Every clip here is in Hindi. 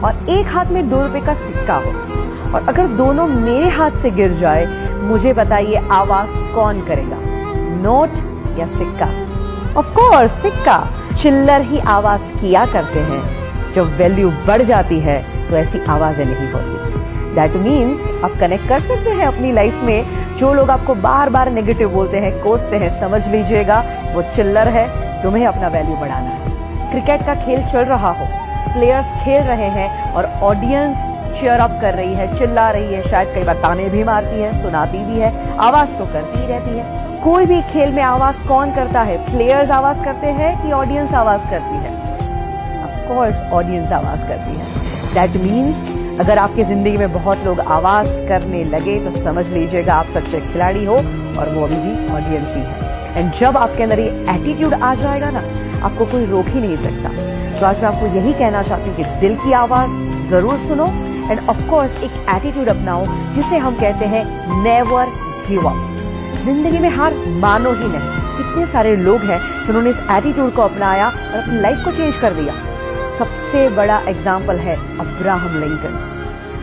और एक हाथ में 2 रुपए का सिक्का हो, और अगर दोनों मेरे हाथ से गिर जाए, मुझे बताइए आवाज कौन करेगा, नोट या सिक्का? ऑफ कोर्स सिक्का। चिल्लर ही आवाज किया करते हैं। जब वैल्यू बढ़ जाती है तो ऐसी आवाजें नहीं होती। दैट मीन्स आप कनेक्ट कर सकते हैं अपनी लाइफ में। जो लोग आपको बार बार नेगेटिव बोलते हैं, कोसते हैं, समझ लीजिएगा वो चिल्लर है। तुम्हें अपना वैल्यू बढ़ाना है। क्रिकेट का खेल चल रहा हो, प्लेयर्स खेल रहे हैं और ऑडियंस चीयर अप कर रही है, चिल्ला रही है, शायद कई बार ताने भी मारती है, सुनाती भी है, आवाज तो करती ही रहती है। कोई भी खेल में आवाज कौन करता है? प्लेयर्स आवाज करते हैं कि ऑडियंस आवाज करती है? ऑफ कोर्स ऑडियंस आवाज करती है। दैट मीन्स अगर आपकी जिंदगी में बहुत लोग आवाज करने लगे तो समझ लीजिएगा आप सच्चे खिलाड़ी हो, और वो अभी भी ऑडियंस ही है। एंड जब आपके अंदर ये एटीट्यूड आ जाएगा ना, आपको कोई रोक ही नहीं सकता। तो आज मैं आपको यही कहना चाहती हूँ कि दिल की आवाज जरूर सुनो, एंड ऑफ कोर्स एक एटीट्यूड अपनाओ जिसे हम कहते हैं नेवर गिव अप। जिंदगी में हार मानो ही नहीं। कितने सारे लोग हैं जिन्होंने इस एटीट्यूड को अपनाया और अपनी लाइफ को चेंज कर दिया। सबसे बड़ा एग्जाम्पल है अब्राहम लिंकन।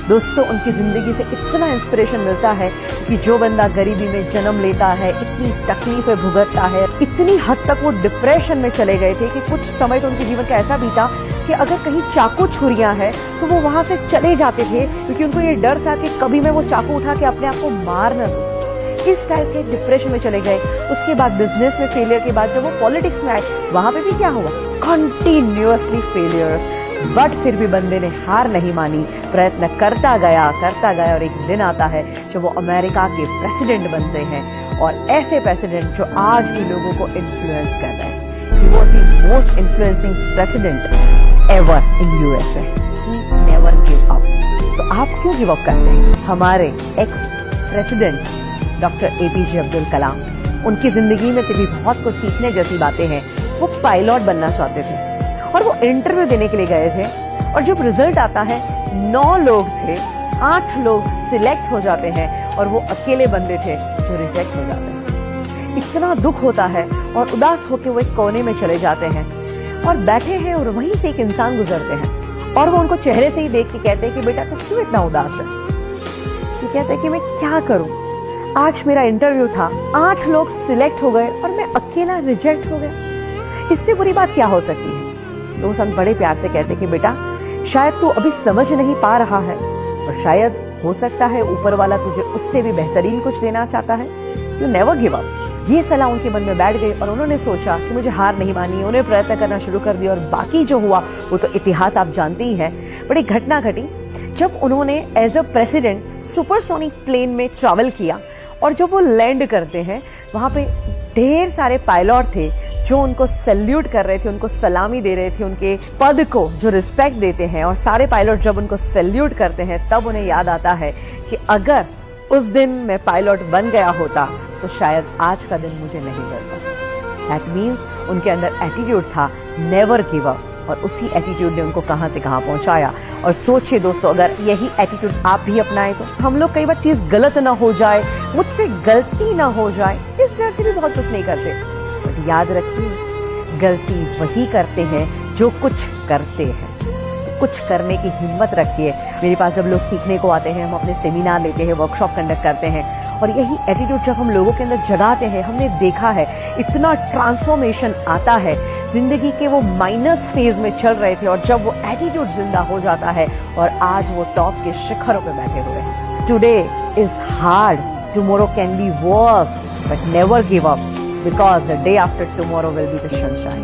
दोस्तों, उनकी जिंदगी से इतना इंस्पिरेशन मिलता है कि जो बंदा गरीबी में जन्म लेता है, इतनी तकलीफें भुगतता है, इतनी हद तक वो डिप्रेशन में चले गए थे कि कुछ समय तो उनके जीवन का ऐसा बीता कि अगर कहीं चाकू छुरियां हैं तो वो वहां से चले जाते थे, क्योंकि उनको ये डर था कि कभी मैं वो चाकू उठा के अपने आप को मार न दूं। इस टाइप के डिप्रेशन में चले गए। उसके बाद बिजनेस में फेलियर के बाद जब वो पॉलिटिक्स में आए, वहां पे भी क्या हुआ? Continuously failures. बट फिर भी बंदे ने हार नहीं मानी, प्रयत्न करता गया और एक दिन आता है जब वो अमेरिका के प्रेसिडेंट बनते हैं, और ऐसे प्रेसिडेंट जो आज भी लोगों को इन्फ्लुएंस कर रहे हैं। He was the most influencing president ever in USA. He never give up. तो आप क्यों गिव अप करते हैं? हमारे ex president doctor APJ Abdul Kalam, उनकी जिंदगी में से भी बहुत कुछ सीखने जैसी बातें हैं। वो पायलट बनना चाहते थे और वो इंटरव्यू देने के लिए गए थे, और जब रिजल्ट आता है 9 लोग थे, 8 लोग सिलेक्ट हो जाते हैं और वो अकेले बंदे थे जो रिजेक्ट हो जाते हैं। इतना दुख होता है और उदास होकर वो एक कोने में चले जाते हैं और बैठे हैं, और वहीं से एक इंसान गुजरते हैं और वो उनको चेहरे से ही देख के कहते हैं कि बेटा तू क्यों इतना उदास है? तो कहते हैं कि मैं क्या करूं, आज मेरा इंटरव्यू था, 8 लोग सिलेक्ट हो गए और मैं अकेला रिजेक्ट हो गया। इससे बुरी बात क्या हो सकती है? तो संत बड़े प्यार से कहते कि बेटा शायद तू अभी समझ नहीं पा रहा है, और शायद हो सकता है ऊपर वाला तुझे उससे भी बेहतरीन कुछ देना चाहता है। You never give up. ये सलाह उनके मन में बैठ गई और उन्होंने सोचा कि मुझे हार नहीं मानी। उन्हें प्रयत्न करना शुरू कर दिया, और बाकी जो हुआ वो तो इतिहास आप जानते ही हैं। बड़ी घटना घटी जब उन्होंने as a president supersonic plane में ट्रैवल किया, और जब वो लैंड करते हैं वहां पे ढेर सारे पायलट थे जो उनको सैल्यूट कर रहे थे, उनको सलामी दे रहे थे, उनके पद को जो रिस्पेक्ट देते हैं। और सारे पायलट जब उनको सैल्यूट करते हैं तब उन्हें याद आता है कि अगर उस दिन मैं पायलट बन गया होता तो शायद आज का दिन मुझे नहीं मिलता। दैट मीन्स उनके अंदर एटीट्यूड था नेवर गिव अप, और उसी एटीट्यूड ने उनको कहां से कहां पहुंचाया। और सोचिए दोस्तों, अगर यही एटीट्यूड आप भी अपनाएं तो हम लोग कई बार चीज गलत ना हो जाए, मुझसे गलती ना हो जाए, इस डर से भी बहुत कुछ नहीं करते। बट याद रखिए, गलती वही करते हैं जो कुछ करते हैं। तो कुछ करने की हिम्मत रखिए। मेरे पास जब लोग सीखने को आते हैं, हम अपने सेमिनार लेते हैं, वर्कशॉप कंडक्ट करते हैं, और यही एटीट्यूड जब हम लोगों के अंदर जगाते हैं, हमने देखा है इतना ट्रांसफॉर्मेशन आता है। जिंदगी के वो माइनस फेज में चल रहे थे, और जब वो एटीट्यूड जिंदा हो जाता है और आज वो टॉप के शिखरों पे बैठे हुए हैं। Today is hard, tomorrow can be worst, but never give up, because the day after tomorrow will be the sunshine.